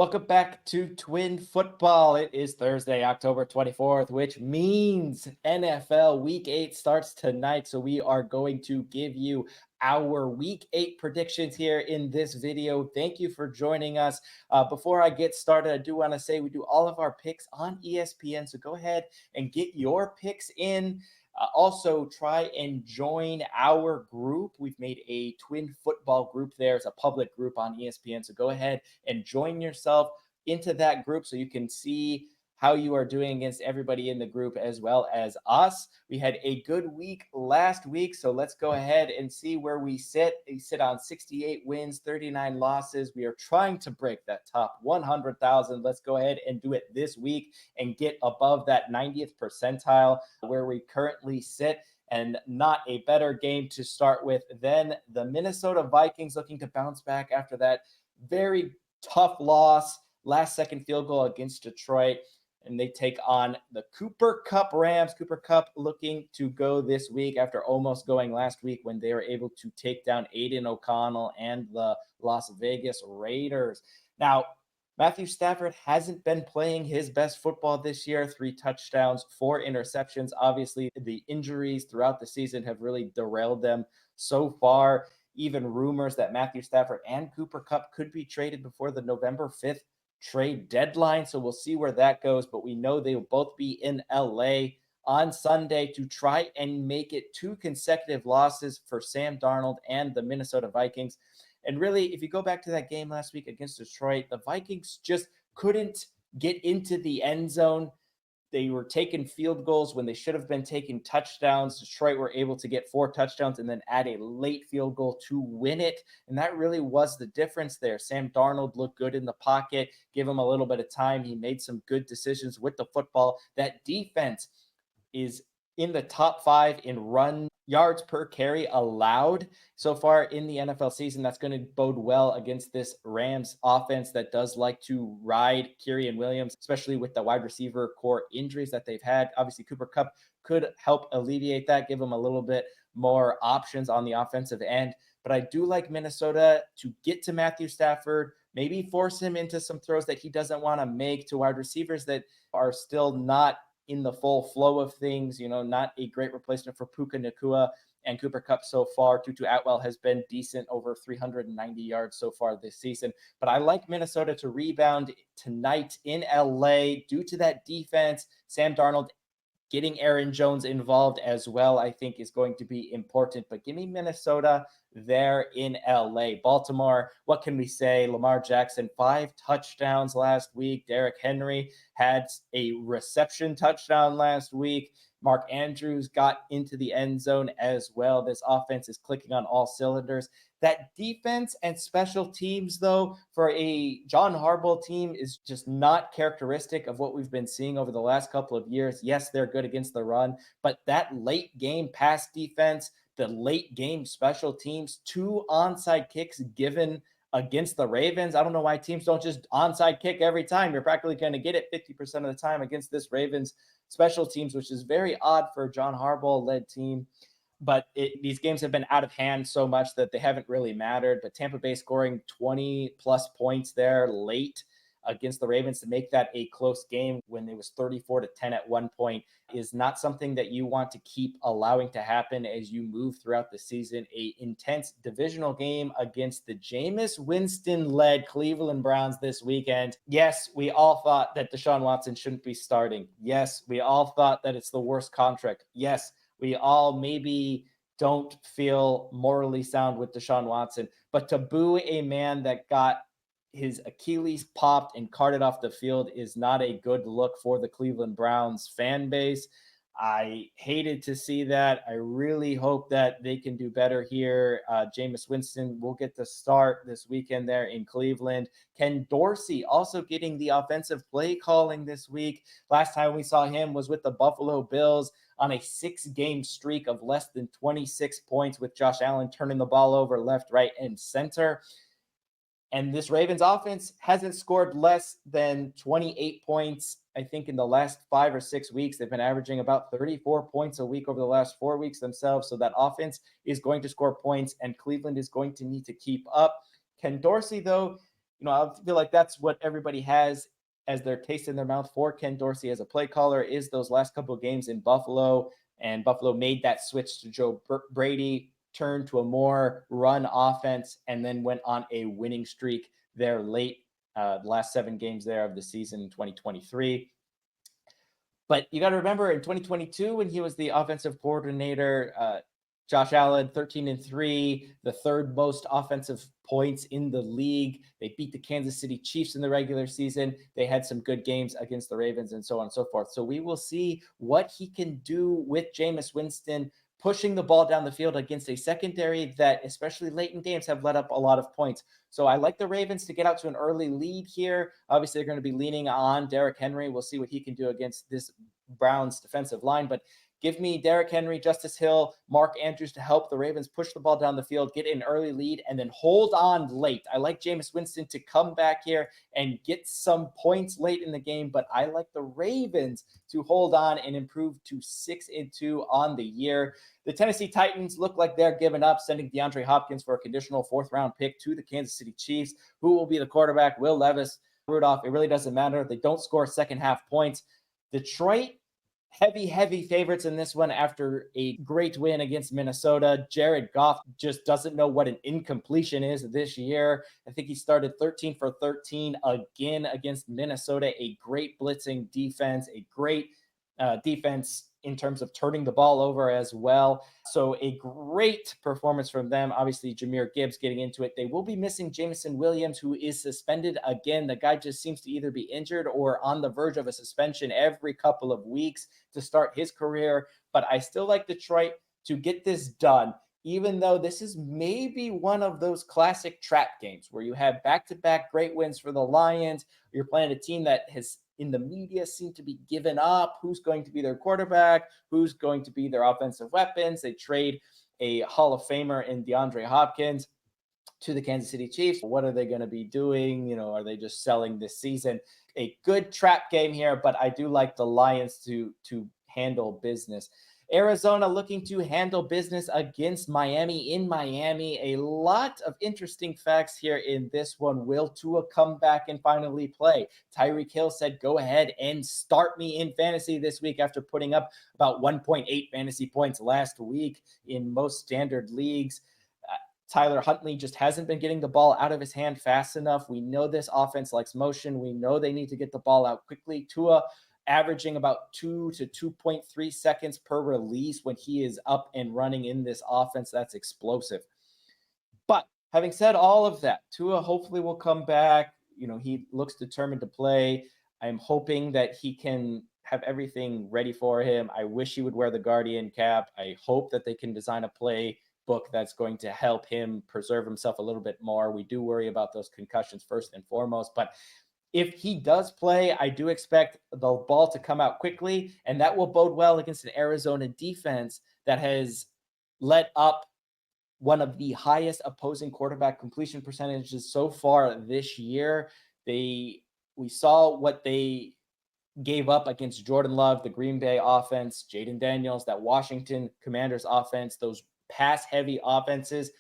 Welcome back to Twin Football. It is Thursday, October 24th, which means NFL Week 8 starts tonight. So we are going to give you our Week 8 predictions here in this video. Thank you for joining us. Before I get started, I do want to say we do all of our picks on ESPN. So go ahead and get your picks in. Also, try and join our group. We've made a Twin Football group there. It's a public group on ESPN. So go ahead and join yourself into that group so you can see how you are doing against everybody in the group as well as us. We had a good week last week, so let's go ahead and see where we sit. We sit on 68 wins, 39 losses. We are trying to break that top 100,000. Let's go ahead and do it this week and get above that 90th percentile where we currently sit. And not a better game to start with than the Minnesota Vikings, looking to bounce back after that very tough loss, last second field goal against Detroit. And they take on the Cooper Kupp Rams. Cooper Kupp looking to go this week after almost going last week when they were able to take down Aiden O'Connell and the Las Vegas Raiders. Now, Matthew Stafford hasn't been playing his best football this year. 3 touchdowns, 4 interceptions. Obviously, the injuries throughout the season have really derailed them so far. Even rumors that Matthew Stafford and Cooper Kupp could be traded before the November 5th trade deadline. So we'll see where that goes. But we know they will both be in LA on Sunday to try and make it 2 consecutive losses for Sam Darnold and the Minnesota Vikings. And really, if you go back to that game last week against Detroit, the Vikings just couldn't get into the end zone. They were taking field goals when they should have been taking touchdowns. Detroit were able to get 4 touchdowns and then add a late field goal to win it. And that really was the difference there. Sam Darnold looked good in the pocket, give him a little bit of time. He made some good decisions with the football. That defense is in the top 5 in run yards per carry allowed so far in the NFL season. That's going to bode well against this Rams offense that does like to ride Kyren Williams, especially with the wide receiver core injuries that they've had. Obviously, Cooper Kupp could help alleviate that, give them a little bit more options on the offensive end. But I do like Minnesota to get to Matthew Stafford, maybe force him into some throws that he doesn't want to make to wide receivers that are still not in the full flow of things, not a great replacement for Puka Nacua and Cooper Kupp so far. Tutu Atwell has been decent, over 390 yards so far this season. But I like Minnesota to rebound tonight in LA due to that defense. Sam Darnold getting Aaron Jones involved as well, I think, is going to be important. But give me Minnesota there in LA. Baltimore, what can we say? Lamar Jackson, 5 touchdowns last week. Derrick Henry had a reception touchdown last week. Mark Andrews got into the end zone as well. This offense is clicking on all cylinders. That defense and special teams, though, for a John Harbaugh team is just not characteristic of what we've been seeing over the last couple of years. Yes, they're good against the run, but that late game pass defense, the late game special teams, 2 onside kicks given against the Ravens. I don't know why teams don't just onside kick every time. You're practically going to get it 50% of the time against this Ravens special teams, which is very odd for a John Harbaugh led team. But these games have been out of hand so much that they haven't really mattered. But Tampa Bay scoring 20 plus points there late against the Ravens to make that a close game when it was 34-10 at one point is not something that you want to keep allowing to happen as you move throughout the season. A intense divisional game against the Jameis Winston-led Cleveland Browns this weekend. Yes, we all thought that Deshaun Watson shouldn't be starting. Yes, we all thought that it's the worst contract. Yes, we all maybe don't feel morally sound with Deshaun Watson, but to boo a man that got his Achilles popped and carted off the field is not a good look for the Cleveland Browns fan base. I hated to see that. I really hope that they can do better here. Jameis Winston will get the start this weekend there in Cleveland. Ken Dorsey also getting the offensive play calling this week. Last time we saw him was with the Buffalo Bills on a 6-game streak of less than 26 points with Josh Allen turning the ball over left, right, and center. And this Ravens offense hasn't scored less than 28 points, I think, in the last 5 or 6 weeks. They've been averaging about 34 points a week over the last 4 weeks themselves. So that offense is going to score points, and Cleveland is going to need to keep up. Ken Dorsey, though, I feel like that's what everybody has as their taste in their mouth for Ken Dorsey as a play caller is those last couple of games in Buffalo. And Buffalo made that switch to Joe Brady, turned to a more run offense, and then went on a winning streak there late, the last 7 games there of the season in 2023. But you got to remember in 2022, when he was the offensive coordinator, Josh Allen, 13-3, the third most offensive points in the league. They beat the Kansas City Chiefs in the regular season. They had some good games against the Ravens and so on and so forth. So we will see what he can do with Jameis Winston pushing the ball down the field against a secondary that, especially late in games, have let up a lot of points. So I like the Ravens to get out to an early lead here. Obviously, they're going to be leaning on Derrick Henry. We'll see what he can do against this Browns defensive line, but give me Derrick Henry, Justice Hill, Mark Andrews to help the Ravens push the ball down the field, get an early lead, and then hold on late. I like Jameis Winston to come back here and get some points late in the game, but I like the Ravens to hold on and improve to 6-2 on the year. The Tennessee Titans look like they're giving up, sending DeAndre Hopkins for a conditional 4th-round pick to the Kansas City Chiefs. Who will be the quarterback? Will Levis, Rudolph? It really doesn't matter. They don't score second half points. Detroit, heavy favorites in this one after a great win against Minnesota. Jared Goff just doesn't know what an incompletion is this year. I think he started 13 for 13 again against Minnesota. A great blitzing defense, a great defense in terms of turning the ball over as well. So a great performance from them. Obviously, Jahmyr Gibbs getting into it. They will be missing Jameson Williams, who is suspended again. The guy just seems to either be injured or on the verge of a suspension every couple of weeks to start his career. But I still like Detroit to get this done, even though this is maybe one of those classic trap games where you have back-to-back great wins for the Lions. You're playing a team that has in the media seem to be given up. Who's going to be their quarterback? Who's going to be their offensive weapons? They trade a Hall of Famer in DeAndre Hopkins to the Kansas City Chiefs. What are they going to be doing? Are they just selling this season? A good trap game here, but I do like the Lions to handle business. Arizona looking to handle business against Miami in Miami. A lot of interesting facts here in this one. Will Tua come back and finally play? Tyreek Hill said, go ahead and start me in fantasy this week after putting up about 1.8 fantasy points last week in most standard leagues. Tyler Huntley just hasn't been getting the ball out of his hand fast enough. We know this offense likes motion. We know they need to get the ball out quickly. Tua averaging about 2 to 2.3 seconds per release when he is up and running in this offense. That's explosive. But having said all of that, Tua hopefully will come back. He looks determined to play. I'm hoping that he can have everything ready for him. I wish he would wear the Guardian cap. I hope that they can design a play book that's going to help him preserve himself a little bit more. We do worry about those concussions first and foremost, but if he does play, I do expect the ball to come out quickly, and that will bode well against an Arizona defense that has let up one of the highest opposing quarterback completion percentages so far this year. We saw what they gave up against Jordan Love, the Green Bay offense, Jaden Daniels, that Washington Commanders offense, those pass-heavy offenses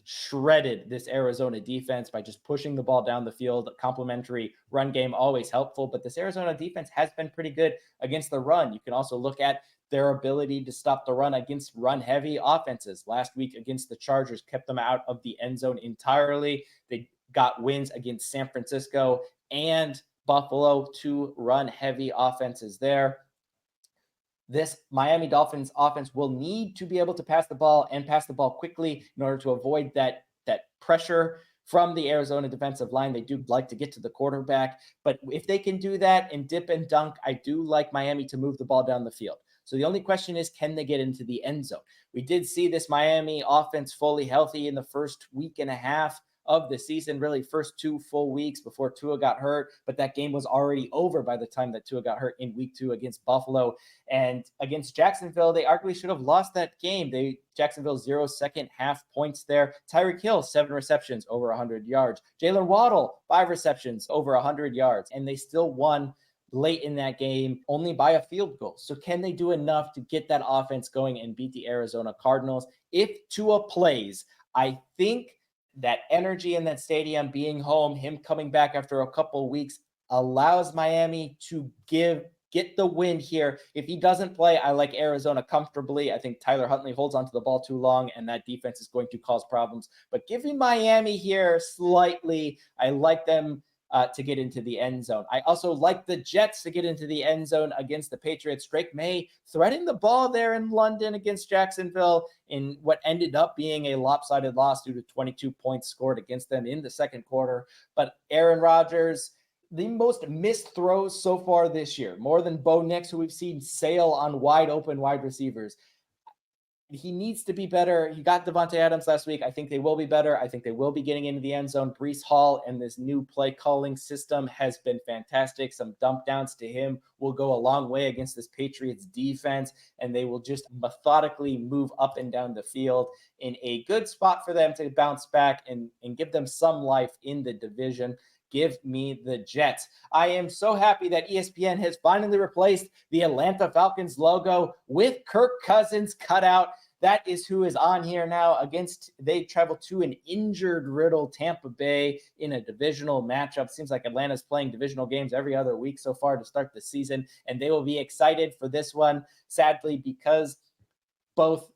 shredded this Arizona defense by just pushing the ball down the field. Complementary run game, always helpful, but this Arizona defense has been pretty good against the run. You can also look at their ability to stop the run against run-heavy offenses. Last week against the Chargers, kept them out of the end zone entirely. They got wins against San Francisco and Buffalo, 2 run-heavy offenses there. This Miami Dolphins offense will need to be able to pass the ball and pass the ball quickly in order to avoid that pressure from the Arizona defensive line. They do like to get to the quarterback, but if they can do that and dip and dunk, I do like Miami to move the ball down the field. So the only question is, can they get into the end zone? We did see this Miami offense fully healthy in the first week and a half of the season, really first 2 full weeks before Tua got hurt, but that game was already over by the time that Tua got hurt in week 2 against Buffalo. And against Jacksonville, they arguably should have lost that game. Jacksonville 0 second half points there. Tyreek Hill, 7 receptions, over 100 yards. Jalen Waddle, 5 receptions, over 100 yards. And they still won late in that game only by a field goal. So can they do enough to get that offense going and beat the Arizona Cardinals? If Tua plays, I think that energy in that stadium, being home, him coming back after a couple weeks allows Miami to get the win here. If he doesn't play, I like Arizona comfortably. I think Tyler Huntley holds onto the ball too long, and that defense is going to cause problems. But give me Miami here slightly. I like them to get into the end zone. I also like the Jets to get into the end zone against the Patriots. Drake May threading the ball there in London against Jacksonville in what ended up being a lopsided loss due to 22 points scored against them in the second quarter. But Aaron Rodgers, the most missed throws so far this year, more than Bo Nix, who we've seen sail on wide open wide receivers. He needs to be better. He got Davante Adams last week. I think they will be better. I think they will be getting into the end zone. Breece Hall and this new play calling system has been fantastic. Some dump downs to him will go a long way against this Patriots defense, and they will just methodically move up and down the field in a good spot for them to bounce back and give them some life in the division. Give me the Jets. I am so happy that ESPN has finally replaced the Atlanta Falcons logo with Kirk Cousins cut out. That is who is on here now. They travel to an injured riddled Tampa Bay in a divisional matchup. Seems like Atlanta's playing divisional games every other week so far to start the season, and they will be excited for this one, sadly, because both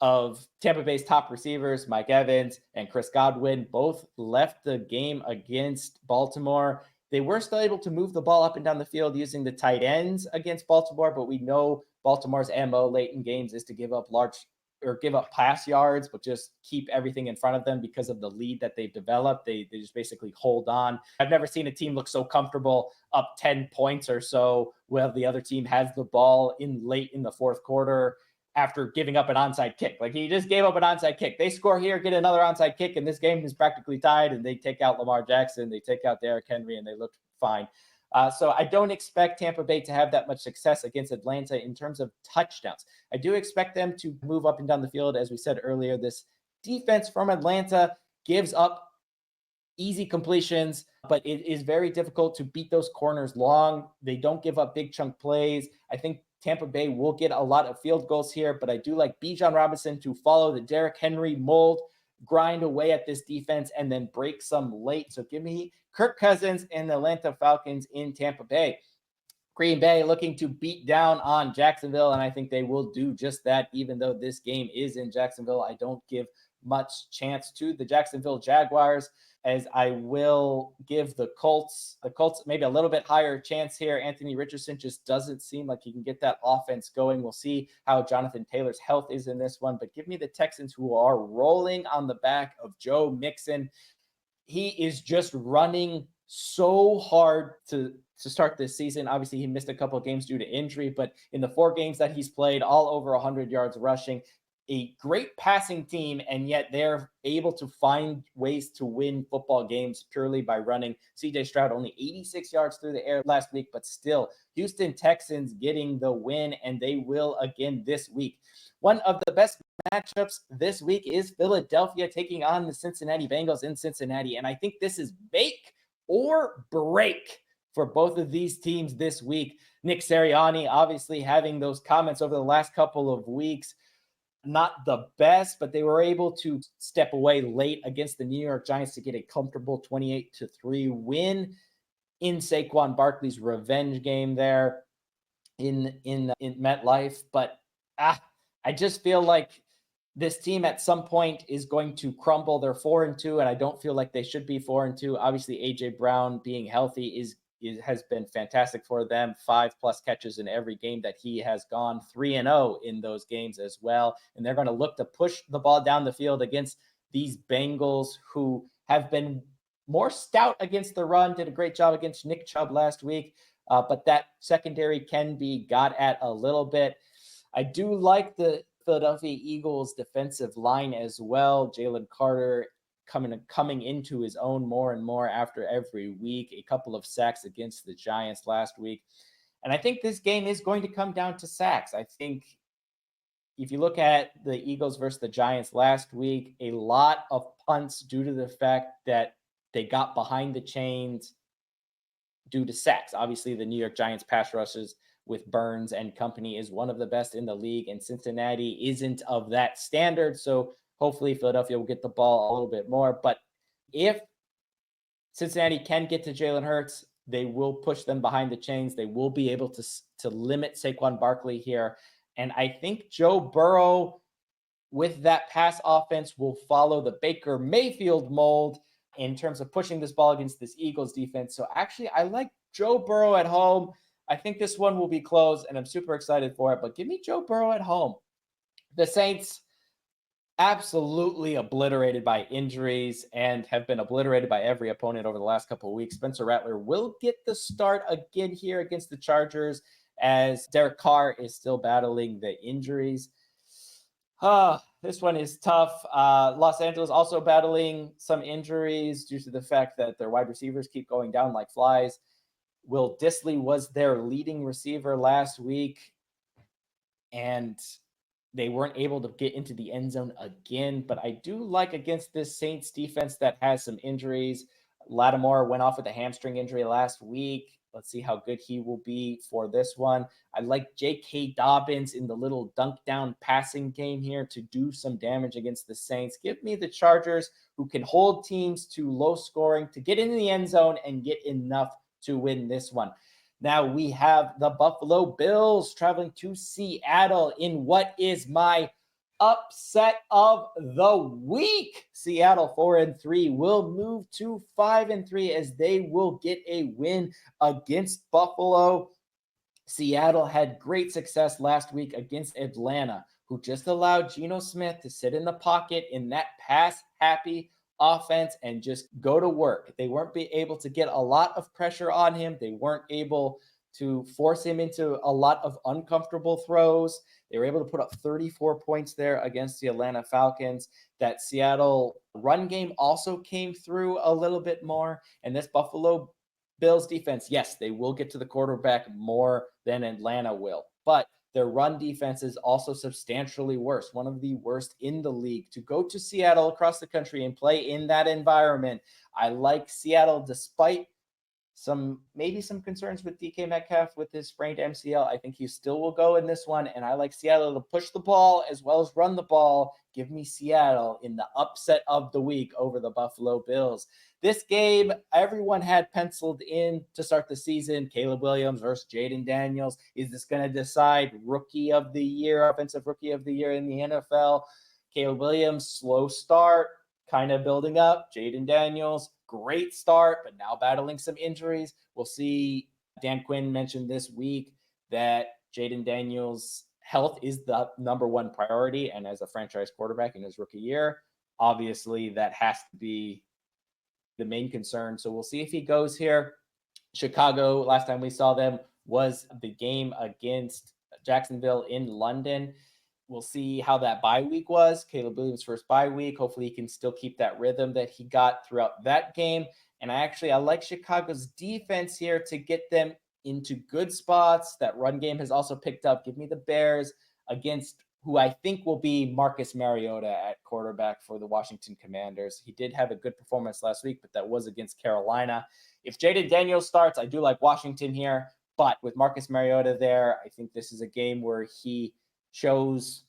of Tampa Bay's top receivers, Mike Evans and Chris Godwin, both left the game against Baltimore. They were still able to move the ball up and down the field using the tight ends against Baltimore, but we know Baltimore's MO late in games is to give up pass yards, but just keep everything in front of them because of the lead that they've developed. They just basically hold on. I've never seen a team look so comfortable up 10 points or so while the other team has the ball late in the fourth quarter after giving up an onside kick. Like, he just gave up an onside kick. They score here, get another onside kick, and this game is practically tied, and they take out Lamar Jackson, they take out Derrick Henry, and they look fine. So I don't expect Tampa Bay to have that much success against Atlanta in terms of touchdowns. I do expect them to move up and down the field. As we said earlier, this defense from Atlanta gives up easy completions, but it is very difficult to beat those corners long. They don't give up big chunk plays. I think Tampa Bay will get a lot of field goals here, but I do like Bijan Robinson to follow the Derrick Henry mold, grind away at this defense, and then break some late. So give me Kirk Cousins and the Atlanta Falcons in Tampa Bay. Green Bay looking to beat down on Jacksonville, and I think they will do just that, even though this game is in Jacksonville. I don't give much chance to the Jacksonville Jaguars, as I will give the Colts maybe a little bit higher chance here. Anthony Richardson just doesn't seem like he can get that offense going. We'll see how Jonathan Taylor's health is in this one, but give me the Texans, who are rolling on the back of Joe Mixon. He is just running so hard to start this season. Obviously, he missed a couple of games due to injury, but in the 4 games that he's played, all over 100 yards rushing, a great passing team, and yet they're able to find ways to win football games purely by running. CJ Stroud only 86 yards through the air last week, but still, Houston Texans getting the win, and they will again this week. One of the best matchups this week is Philadelphia taking on the Cincinnati Bengals in Cincinnati, and I think this is make or break for both of these teams this week. Nick Sirianni obviously having those comments over the last couple of weeks, not the best, but they were able to step away late against the New York Giants to get a comfortable 28-3 win in Saquon Barkley's revenge game there in MetLife. But I just feel like this team at some point is going to crumble. They're 4-2, and I don't feel like they should be 4-2. Obviously, AJ Brown being healthy has been fantastic for them. 5+ catches in every game that he has gone, 3-0 in those games as well. And they're going to look to push the ball down the field against these Bengals, who have been more stout against the run, did a great job against Nick Chubb last week. But that secondary can be got at a little bit. I do like the Philadelphia Eagles defensive line as well. Jalen Carter coming into his own more and more after every week. A couple of sacks against the Giants last week. And I think this game is going to come down to sacks. I think if you look at the Eagles versus the Giants last week, a lot of punts due to the fact that they got behind the chains due to sacks. Obviously, the New York Giants pass rushes with Burns and company is one of the best in the league, and Cincinnati isn't of that standard. So hopefully Philadelphia will get the ball a little bit more. But If Cincinnati can get to Jalen Hurts, they will push them behind the chains. They will be able to limit Saquon Barkley here. And I think Joe Burrow, with that pass offense, will follow the Baker Mayfield mold in terms of pushing this ball against this Eagles defense. So actually, I like Joe Burrow at home. I think this one will be close, and I'm super excited for it. But give me Joe Burrow at home. The Saints, absolutely obliterated by injuries and have been obliterated by every opponent over the last couple of weeks. Spencer Rattler will get the start again here against the Chargers, as Derek Carr is still battling the injuries. This one is tough. Los Angeles also battling some injuries due to the fact that their wide receivers keep going down like flies. Will Dissly was their leading receiver last week, and they weren't able to get into the end zone again. But I do like against this Saints defense that has some injuries. Lattimore went off with a hamstring injury last week. Let's see how good he will be for this one. I like J.K. Dobbins in the little dunk down passing game here to do some damage against the Saints. Give me the Chargers, who can hold teams to low scoring, to get into the end zone and get enough to win this one. Now we have the Buffalo Bills traveling to Seattle in what is my upset of the week. Seattle 4-3 will move to 5-3 as they will get a win against Buffalo. Seattle had great success last week against Atlanta, who just allowed Geno Smith to sit in the pocket in that pass-happy offense and just go to work. They weren't able to get a lot of pressure on him. They weren't able to force him into a lot of uncomfortable throws. They were able to put up 34 points there against the Atlanta Falcons. That Seattle run game also came through a little bit more. And this Buffalo Bills defense, yes, they will get to the quarterback more than Atlanta will, but their run defense is also substantially worse, one of the worst in the league. To go to Seattle across the country and play in that environment, I like Seattle despite maybe some concerns with DK Metcalf with his sprained MCL. I think he still will go in this one, and I like Seattle to push the ball as well as run the ball. Give me Seattle in the upset of the week over the Buffalo Bills. This game, everyone had penciled in to start the season. Caleb Williams versus Jaden Daniels. Is this going to decide rookie of the year, offensive rookie of the year in the NFL? Caleb Williams, slow start, kind of building up. Jaden Daniels, great start, but now battling some injuries. We'll see. Dan Quinn mentioned this week that Jaden Daniels' health is the number one priority. And as a franchise quarterback in his rookie year, obviously that has to be the main concern. So we'll see if he goes here. Chicago, last time we saw them was the game against Jacksonville in London. We'll see how that bye week was. Caleb Williams' first bye week. Hopefully he can still keep that rhythm that he got throughout that game. And I like Chicago's defense here to get them into good spots. That run game has also picked up. Give me the Bears against who I think will be Marcus Mariota at quarterback for the Washington Commanders. He did have a good performance last week, but that was against Carolina. If Jaden Daniels starts, I do like Washington here. But with Marcus Mariota there, I think this is a game where he shows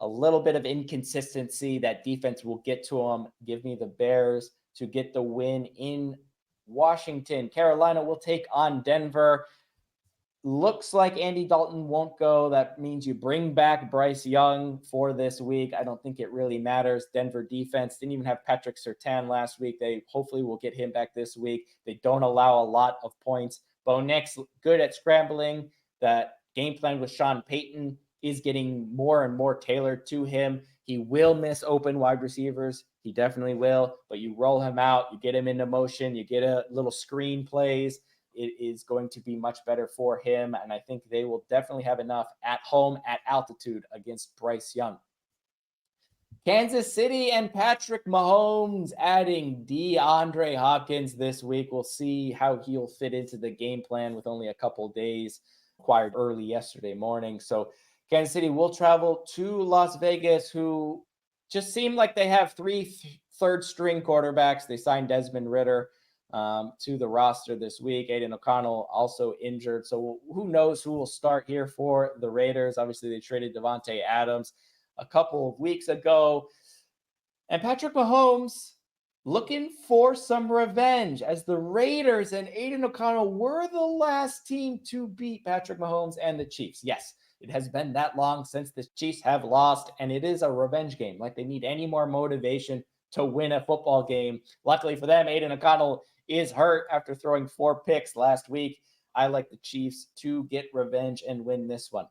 a little bit of inconsistency. That defense will get to him. Give me the Bears to get the win in Washington. Carolina will take on Denver. Looks like Andy Dalton won't go. That means you bring back Bryce Young for this week. I don't think it really matters. Denver defense didn't even have Patrick Surtain last week. They hopefully will get him back this week. They don't allow a lot of points. Bo Nix, good at scrambling. That game plan with Sean Payton is getting more and more tailored to him. He will miss open wide receivers. He definitely will. But you roll him out. You get him into motion. You get a little screen plays. It is going to be much better for him. And I think they will definitely have enough at home at altitude against Bryce Young. Kansas City and Patrick Mahomes adding DeAndre Hopkins this week. We'll see how he'll fit into the game plan with only a couple days, acquired early yesterday morning. So Kansas City will travel to Las Vegas, who just seem like they have three third-string quarterbacks. They signed Desmond Ridder to the roster this week. Aiden O'Connell also injured. So who knows who will start here for the Raiders. Obviously, they traded Devontae Adams a couple of weeks ago. And Patrick Mahomes, looking for some revenge as the Raiders and Aiden O'Connell were the last team to beat Patrick Mahomes and the Chiefs. Yes, it has been that long since the Chiefs have lost, and it is a revenge game. Like they need any more motivation to win a football game. Luckily for them, Aiden O'Connell is hurt after throwing 4 picks last week. I like the Chiefs to get revenge and win this one.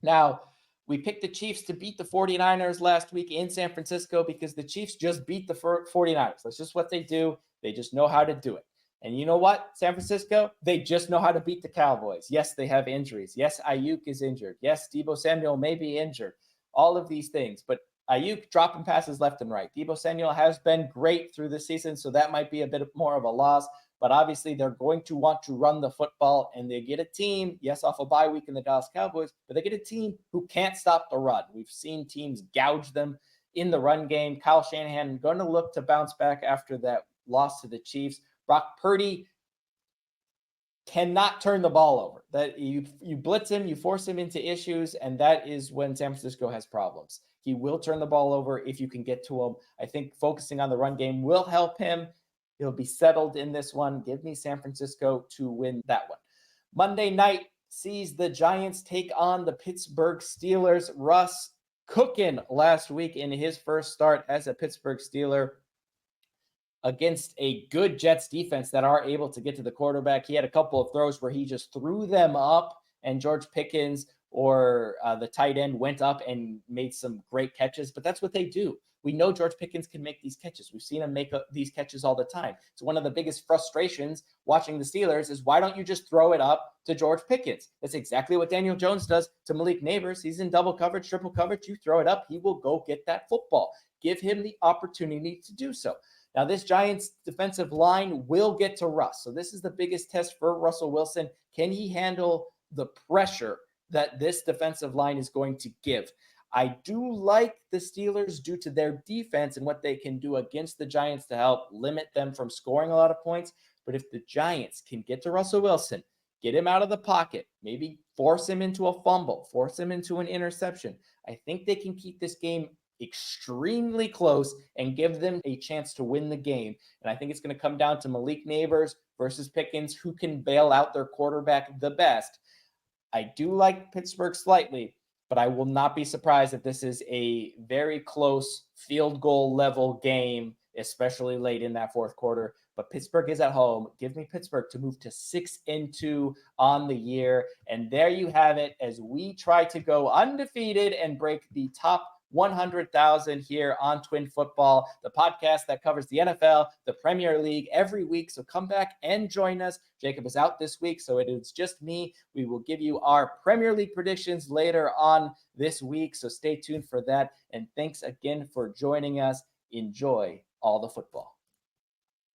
Now, we picked the Chiefs to beat the 49ers last week in San Francisco because the Chiefs just beat the 49ers. That's just what they do. They just know how to do it. And you know what, San Francisco? They just know how to beat the Cowboys. Yes, they have injuries. Yes, Ayuk is injured. Yes, Deebo Samuel may be injured. All of these things. But Ayuk dropping passes left and right. Deebo Samuel has been great through the season, so that might be a bit more of a loss. But obviously, they're going to want to run the football, and they get a team, yes, off a bye week in the Dallas Cowboys, but they get a team who can't stop the run. We've seen teams gouge them in the run game. Kyle Shanahan going to look to bounce back after that loss to the Chiefs. Brock Purdy cannot turn the ball over. That you blitz him, you force him into issues, and that is when San Francisco has problems. He will turn the ball over if you can get to him. I think focusing on the run game will help him. He'll be settled in this one. Give me San Francisco to win that one. Monday night sees the Giants take on the Pittsburgh Steelers. Russ cooking last week in his first start as a Pittsburgh Steeler against a good Jets defense that are able to get to the quarterback. He had a couple of throws where he just threw them up, and George Pickens or the tight end went up and made some great catches, but that's what they do. We know George Pickens can make these catches. We've seen him make these catches all the time. So one of the biggest frustrations watching the Steelers is why don't you just throw it up to George Pickens? That's exactly what Daniel Jones does to Malik Neighbors. He's in double coverage, triple coverage. You throw it up, he will go get that football. Give him the opportunity to do so. Now, this Giants defensive line will get to Russ. So this is the biggest test for Russell Wilson. Can he handle the pressure that this defensive line is going to give? I do like the Steelers due to their defense and what they can do against the Giants to help limit them from scoring a lot of points. But if the Giants can get to Russell Wilson, get him out of the pocket, maybe force him into a fumble, force him into an interception, I think they can keep this game extremely close and give them a chance to win the game. And I think it's going to come down to Malik Neighbors versus Pickens, who can bail out their quarterback the best. I do like Pittsburgh slightly, but I will not be surprised if this is a very close field goal level game, especially late in that fourth quarter. But Pittsburgh is at home. Give me Pittsburgh to move to 6-2 on the year. And there you have it as we try to go undefeated and break the top 100,000 here on Twin Football, the podcast that covers the NFL, the Premier League every week. So come back and join us. Jacob is out this week, so it is just me. We will give you our Premier League predictions later on this week. So stay tuned for that. And thanks again for joining us. Enjoy all the football.